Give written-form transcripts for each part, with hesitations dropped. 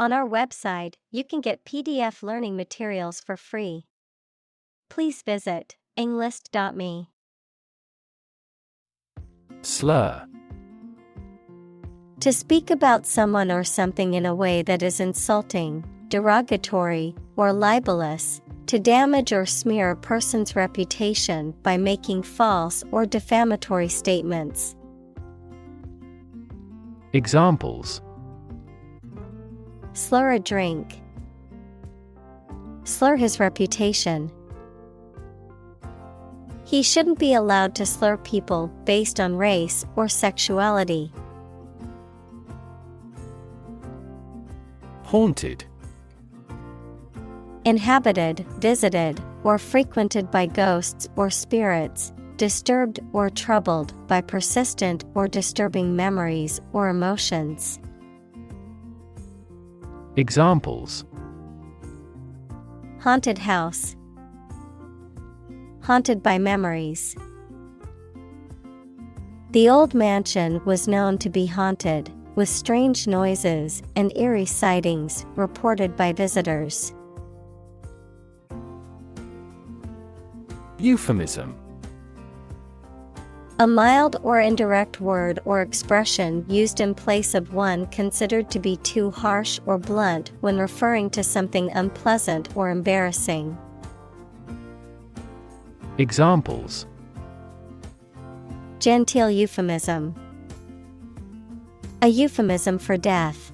On our website, you can get PDF learning materials for free. Please visit englist.me. Slur. To speak about someone or something in a way that is insulting, derogatory, or libelous, to damage or smear a person's reputation by making false or defamatory statements. Examples: slur a drink, slur his reputation. He shouldn't be allowed to slur people based on race or sexuality. Haunted. Inhabited, visited, or frequented by ghosts or spirits, disturbed or troubled by persistent or disturbing memories or emotions. Examples: haunted house, haunted by memories. The old mansion was known to be haunted, with strange noises and eerie sightings reported by visitors. Euphemism. A mild or indirect word or expression used in place of one considered to be too harsh or blunt when referring to something unpleasant or embarrassing. Examples: genteel euphemism, a euphemism for death.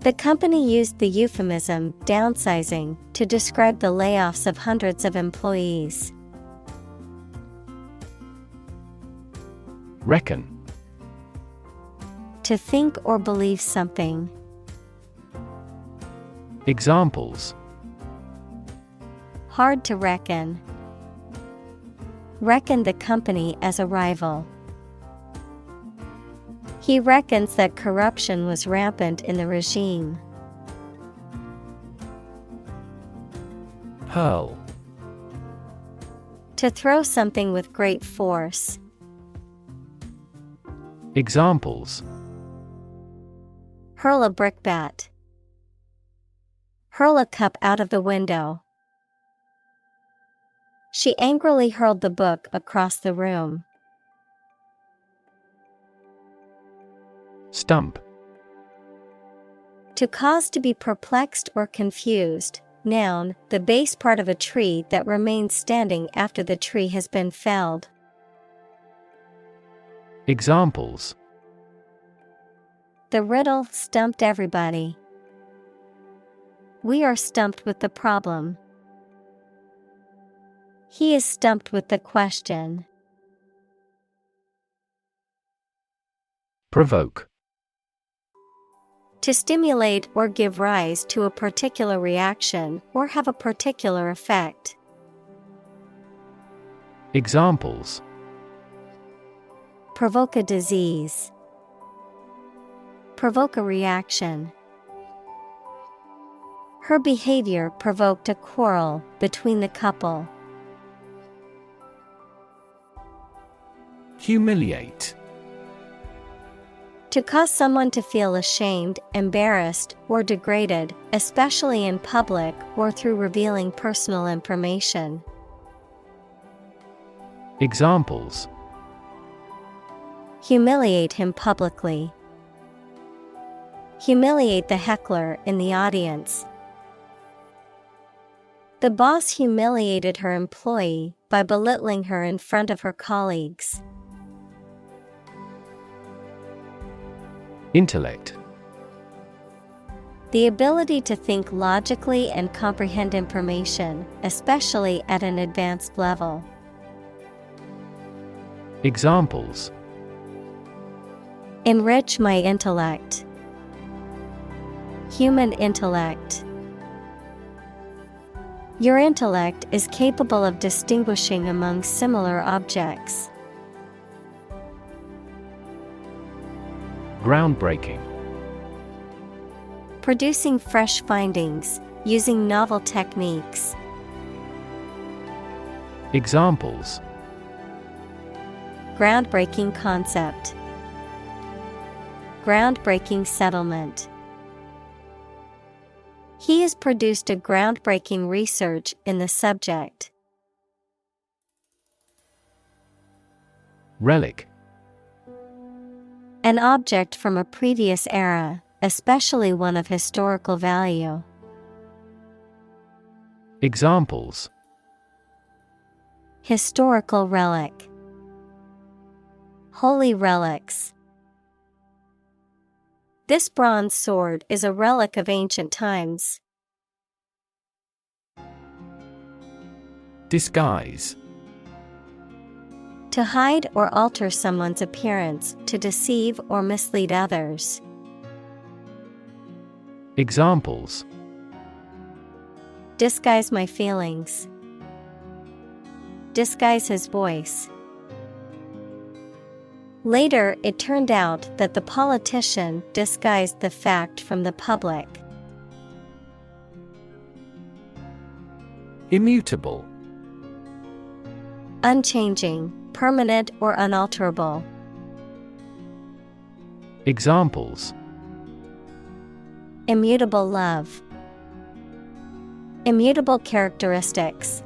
The company used the euphemism downsizing to describe the layoffs of hundreds of employees. Reckon. To think or believe something. Examples: hard to reckon. Reckon the company as a rival. He reckons that corruption was rampant in the regime. Hurl. To throw something with great force. Examples: hurl a brickbat. Hurl a cup out of the window. She angrily hurled the book across the room. Stump. To cause to be perplexed or confused. Noun, the base part of a tree that remains standing after the tree has been felled. Examples: the riddle stumped everybody. We are stumped with the problem. He is stumped with the question. Provoke. To stimulate or give rise to a particular reaction or have a particular effect. Examples: provoke a disease. Provoke a reaction. Her behavior provoked a quarrel between the couple. Humiliate. To cause someone to feel ashamed, embarrassed, or degraded, especially in public or through revealing personal information. Examples: humiliate him publicly. Humiliate the heckler in the audience. The boss humiliated her employee by belittling her in front of her colleagues. Intellect. The ability to think logically and comprehend information, especially at an advanced level. Examples: enrich my intellect. Human intellect. Your intellect is capable of distinguishing among similar objects. Groundbreaking. Producing fresh findings, using novel techniques. Examples: groundbreaking concept. Groundbreaking settlement. He has produced a groundbreaking research in the subject. Relic. An object from a previous era, especially one of historical value. Examples: Historical relic. Holy relics. This bronze sword is a relic of ancient times. Disguise. To hide or alter someone's appearance to deceive or mislead others. Examples: Disguise my feelings. Disguise his voice. Later, it turned out that the politician disguised the fact from the public. Immutable. Unchanging, permanent or unalterable. Examples: Immutable love. Immutable characteristics.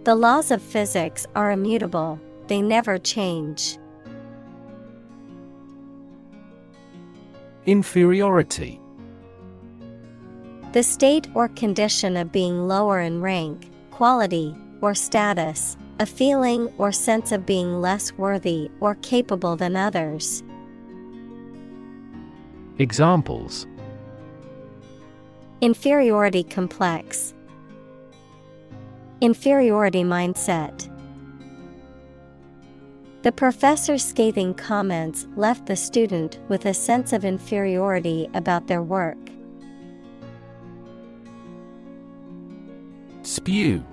The laws of physics are immutable, they never change. Inferiority. The state or condition of being lower in rank, quality, or status, a feeling or sense of being less worthy or capable than others. Examples: Inferiority complex. Inferiority mindset. The professor's scathing comments left the student with a sense of inferiority about their work. Spew.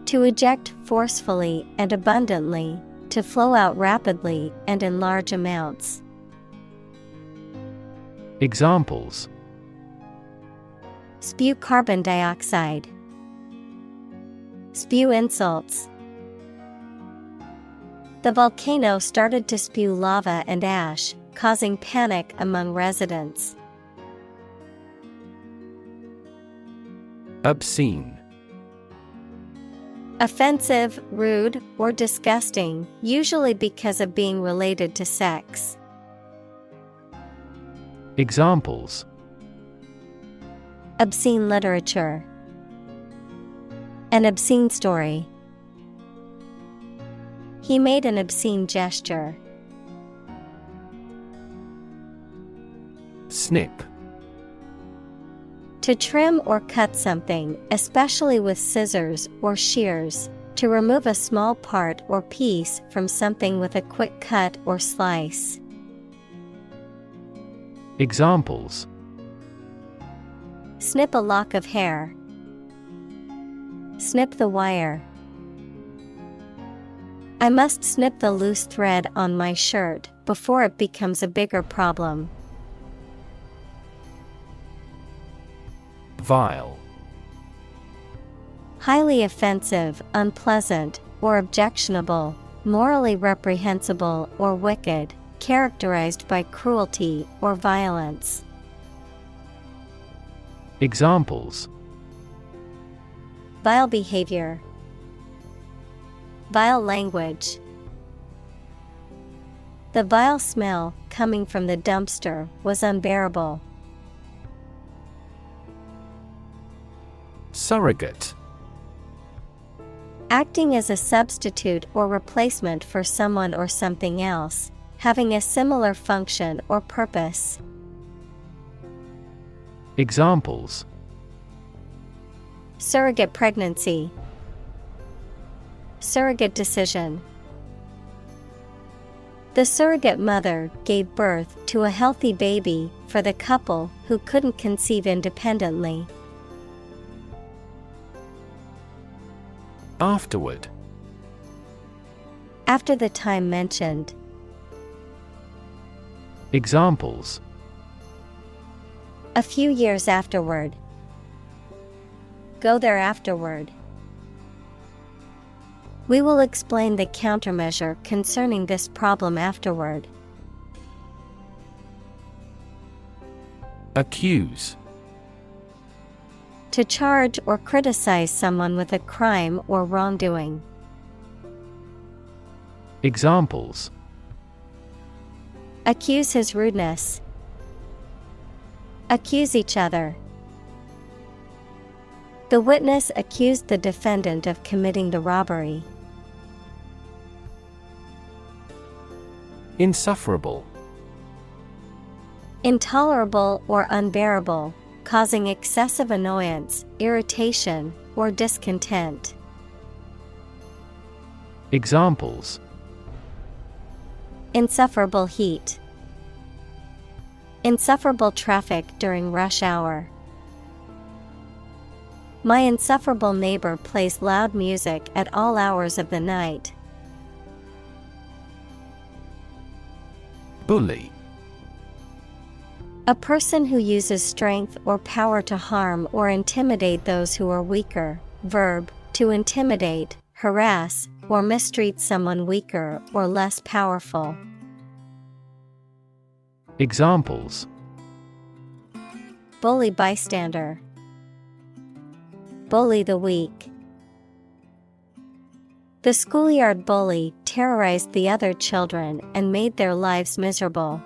To eject forcefully and abundantly, to flow out rapidly and in large amounts. Examples: Spew carbon dioxide. Spew insults. The volcano started to spew lava and ash, causing panic among residents. Obscene. Offensive, rude, or disgusting, usually because of being related to sex. Examples: Obscene literature. An obscene story. He made an obscene gesture. Snip. To trim or cut something, especially with scissors or shears, to remove a small part or piece from something with a quick cut or slice. Examples: Snip a lock of hair. Snip the wire. I must snip the loose thread on my shirt before it becomes a bigger problem. Vile. Highly offensive, unpleasant, or objectionable, morally reprehensible or wicked, characterized by cruelty or violence. Examples: Vile behavior. Vile language. The vile smell coming from the dumpster was unbearable. Surrogate. Acting as a substitute or replacement for someone or something else, having a similar function or purpose. Examples: Surrogate pregnancy. Surrogate decision. The surrogate mother gave birth to a healthy baby for the couple who couldn't conceive independently. Afterward. After the time mentioned. Examples: A few years afterward. Go there afterward. We will explain the countermeasure concerning this problem afterward. Accuse. To charge or criticize someone with a crime or wrongdoing. Examples: Accuse his rudeness. Accuse each other. The witness accused the defendant of committing the robbery. Insufferable. Intolerable or unbearable, causing excessive annoyance, irritation, or discontent. Examples: Insufferable heat. Insufferable traffic during rush hour. My insufferable neighbor plays loud music at all hours of the night. Bully. A person who uses strength or power to harm or intimidate those who are weaker. Verb, to intimidate, harass, or mistreat someone weaker or less powerful. Examples: Bully bystander. Bully the weak. The schoolyard bully terrorized the other children and made their lives miserable.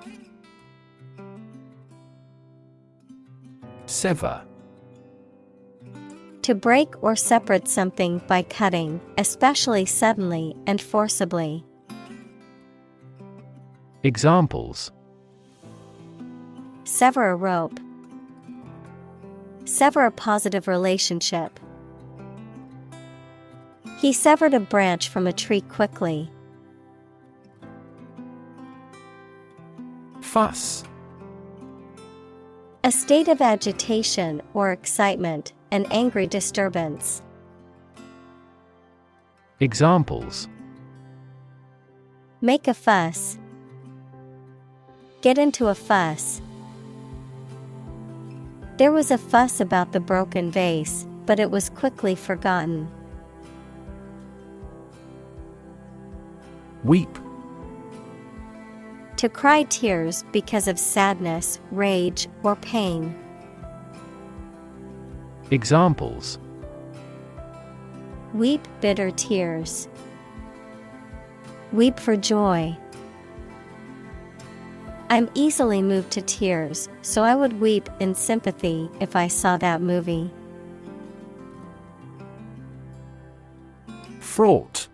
Sever. To break or separate something by cutting, especially suddenly and forcibly. Examples: Sever a rope. Sever a positive relationship. He severed a branch from a tree quickly. Fuss. A state of agitation or excitement, an angry disturbance. Examples: Make a fuss. Get into a fuss. There was a fuss about the broken vase, but it was quickly forgotten. Weep. To cry tears because of sadness, rage, or pain. Examples: Weep bitter tears. Weep for joy. I'm easily moved to tears, so I would weep in sympathy if I saw that movie. Fraught.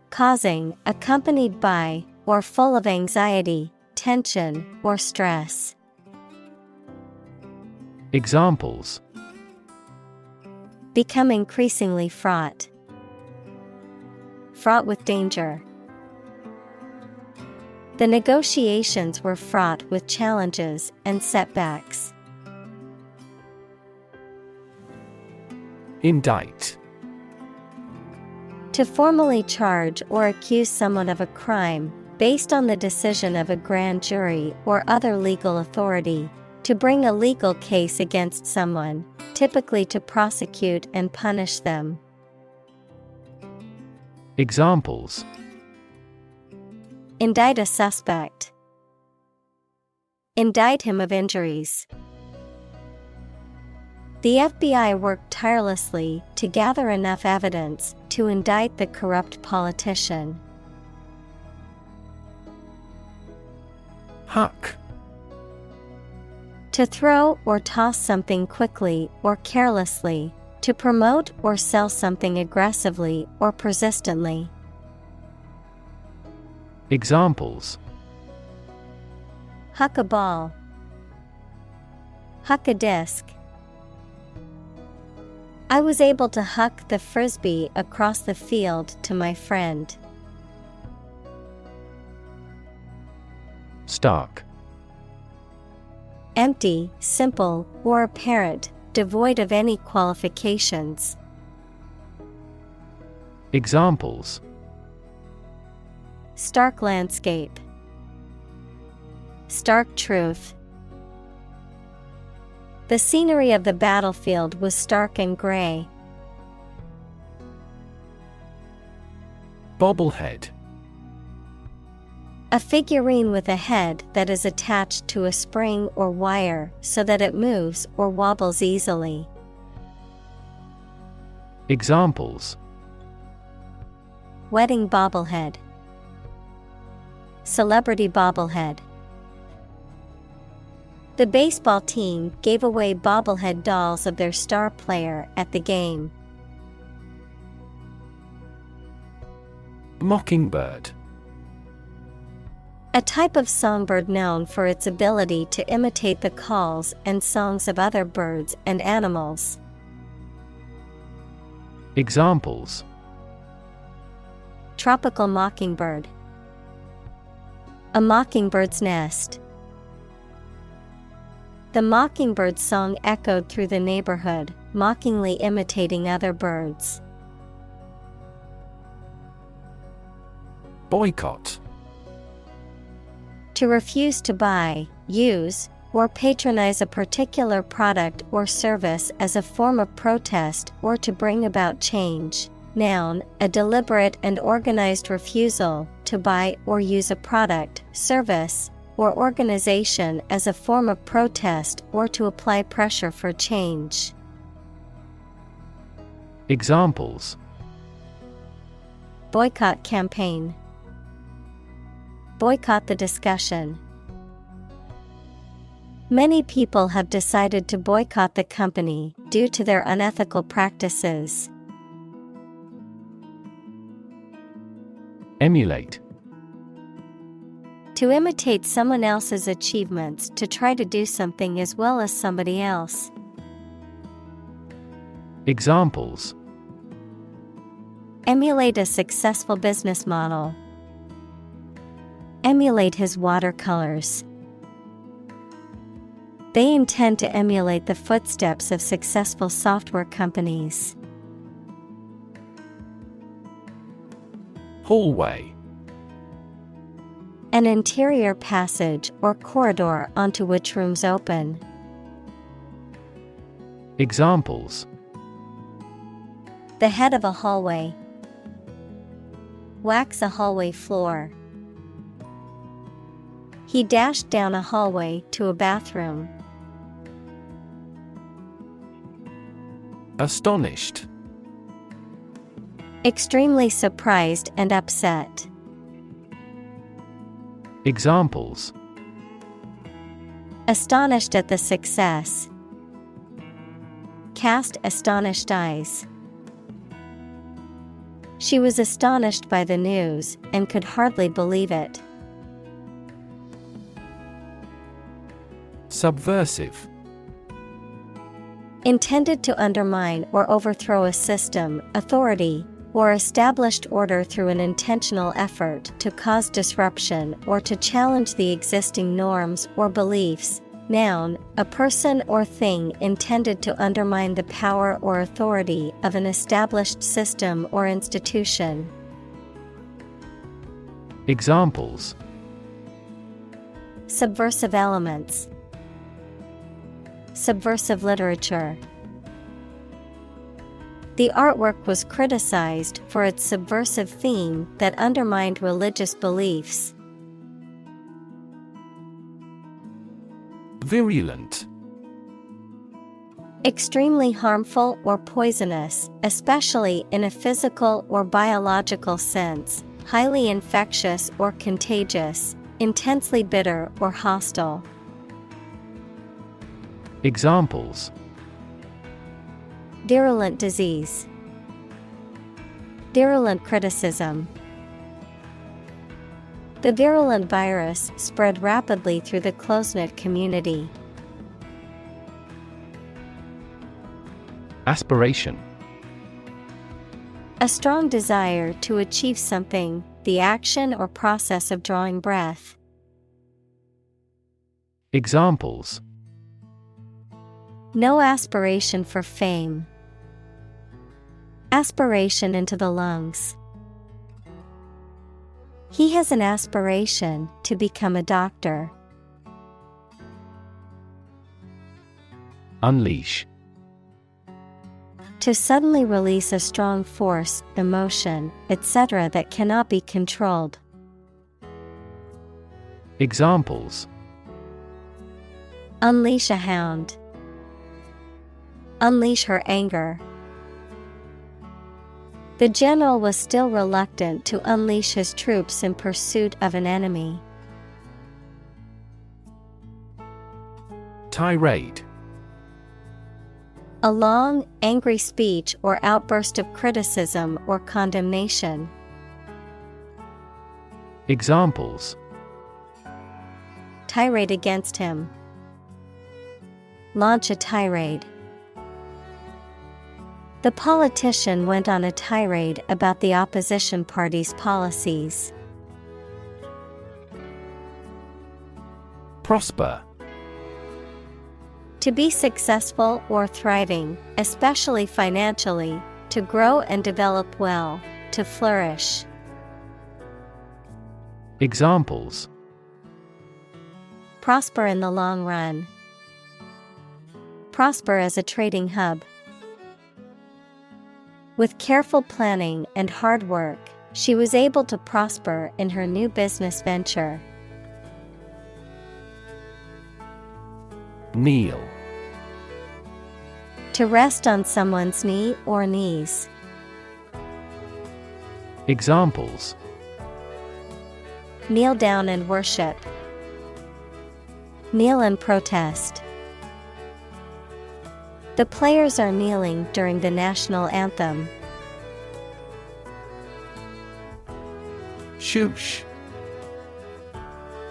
Causing, accompanied by, or full of anxiety, tension, or stress. Examples: Become increasingly fraught. Fraught with danger. The negotiations were fraught with challenges and setbacks. Indict. To formally charge or accuse someone of a crime, based on the decision of a grand jury or other legal authority, to bring a legal case against someone, typically to prosecute and punish them. Examples: Indict a suspect. Indict him of injuries. The FBI worked tirelessly to gather enough evidence to indict the corrupt politician. Huck. To throw or toss something quickly or carelessly, to promote or sell something aggressively or persistently. Examples: Huck a ball. Huck a disc. I was able to huck the frisbee across the field to my friend. Stark. Empty, simple, or apparent, devoid of any qualifications. Examples: Stark landscape. Stark truth. The scenery of the battlefield was stark and gray. Bobblehead. A figurine with a head that is attached to a spring or wire so that it moves or wobbles easily. Examples: Wedding bobblehead. Celebrity bobblehead. The baseball team gave away bobblehead dolls of their star player at the game. Mockingbird. A type of songbird known for its ability to imitate the calls and songs of other birds and animals. Examples: Tropical mockingbird. A mockingbird's nest. The mockingbird's song echoed through the neighborhood, mockingly imitating other birds. Boycott. To refuse to buy, use, or patronize a particular product or service as a form of protest or to bring about change. Noun, a deliberate and organized refusal to buy or use a product, service, or organization as a form of protest or to apply pressure for change. Examples: Boycott campaign. Boycott the discussion. Many people have decided to boycott the company due to their unethical practices. Emulate. To imitate someone else's achievements to try to do something as well as somebody else. Examples: Emulate a successful business model. Emulate his watercolors. They intend to emulate the footsteps of successful software companies. Hallway. An interior passage or corridor onto which rooms open. Examples: The head of a hallway. Wax a hallway floor. He dashed down a hallway to a bathroom. Astonished. Extremely surprised and upset. Examples: Astonished at the success. Cast astonished eyes. She was astonished by the news and could hardly believe it. Subversive. Intended to undermine or overthrow a system, authority, or established order through an intentional effort to cause disruption or to challenge the existing norms or beliefs. Noun, a person or thing intended to undermine the power or authority of an established system or institution. Examples: Subversive elements. Subversive literature. The artwork was criticized for its subversive theme that undermined religious beliefs. Virulent. Extremely harmful or poisonous, especially in a physical or biological sense, highly infectious or contagious, intensely bitter or hostile. Examples: Virulent disease. Virulent criticism. The virulent virus spread rapidly through the close-knit community. Aspiration. A strong desire to achieve something, the action or process of drawing breath. Examples: No aspiration for fame. Aspiration into the lungs. He has an aspiration to become a doctor. Unleash. To suddenly release a strong force, emotion, etc. that cannot be controlled. Examples: Unleash a hound. Unleash her anger. The general was still reluctant to unleash his troops in pursuit of an enemy. Tirade. A long, angry speech or outburst of criticism or condemnation. Examples: Tirade against him. Launch a tirade. The politician went on a tirade about the opposition party's policies. Prosper. To be successful or thriving, especially financially, to grow and develop well, to flourish. Examples: Prosper in the long run. Prosper as a trading hub. With careful planning and hard work, she was able to prosper in her new business venture. Kneel. To rest on someone's knee or knees. Examples: Kneel down and worship. Kneel and protest. The players are kneeling during the national anthem. Shush.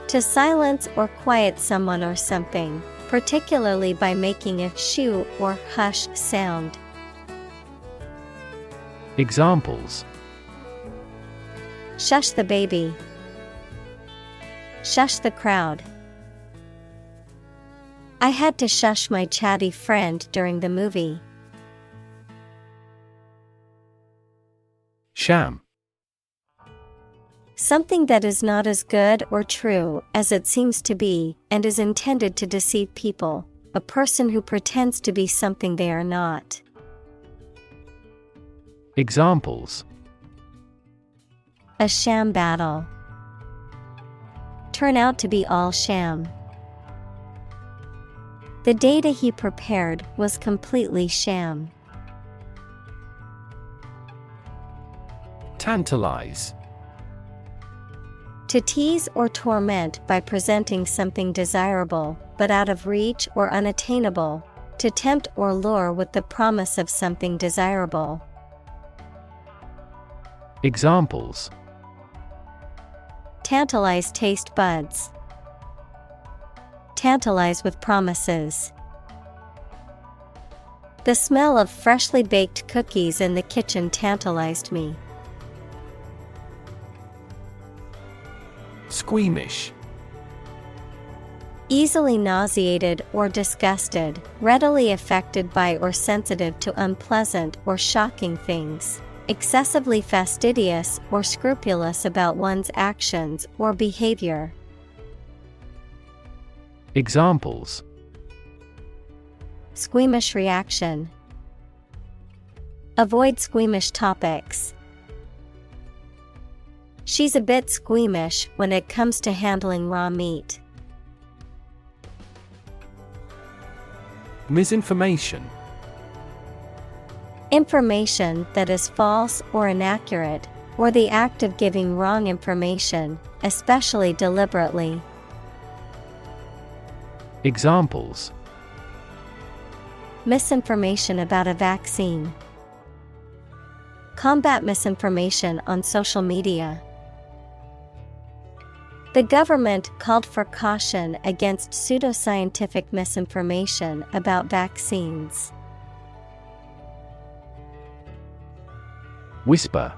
To silence or quiet someone or something, particularly by making a shoo or hush sound. Examples: Shush the baby. Shush the crowd. I had to shush my chatty friend during the movie. Sham. Something that is not as good or true as it seems to be and is intended to deceive people, a person who pretends to be something they are not. Examples: A sham battle. Turn out to be all sham. The data he prepared was completely sham. Tantalize. To tease or torment by presenting something desirable, but out of reach or unattainable. To tempt or lure with the promise of something desirable. Examples: Tantalize taste buds. Tantalize with promises. The smell of freshly baked cookies in the kitchen tantalized me. Squeamish. Easily nauseated or disgusted, readily affected by or sensitive to unpleasant or shocking things. Excessively fastidious or scrupulous about one's actions or behavior. Examples: Squeamish reaction. Avoid squeamish topics. She's a bit squeamish when it comes to handling raw meat. Misinformation. Information that is false or inaccurate, or the act of giving wrong information, especially deliberately. Examples: Misinformation about a vaccine. Combat misinformation on social media. The government called for caution against pseudoscientific misinformation about vaccines. Whisper.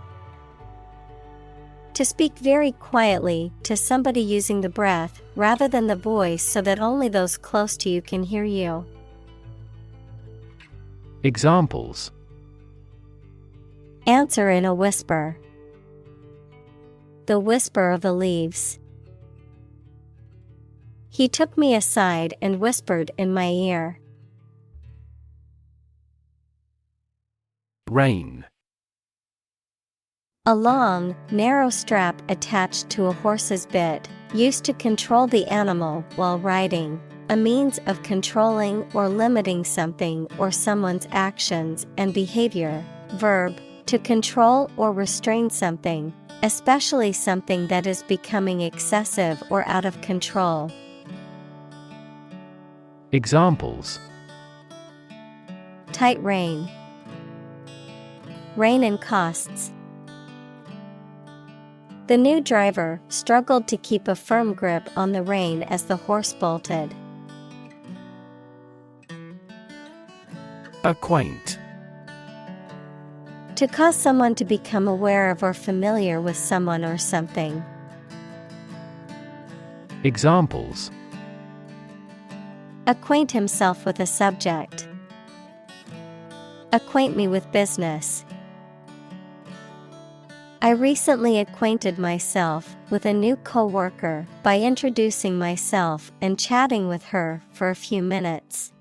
To speak very quietly to somebody using the breath rather than the voice so that only those close to you can hear you. Examples: Answer in a whisper. The whisper of the leaves. He took me aside and whispered in my ear. Rain. A long, narrow strap attached to a horse's bit, used to control the animal while riding, a means of controlling or limiting something or someone's actions and behavior. Verb, to control or restrain something, especially something that is becoming excessive or out of control. Examples: Tight rein. Rein in costs. The new driver struggled to keep a firm grip on the rein as the horse bolted. Acquaint. To cause someone to become aware of or familiar with someone or something. Examples: Acquaint himself with a subject. Acquaint me with business. I recently acquainted myself with a new coworker by introducing myself and chatting with her for a few minutes.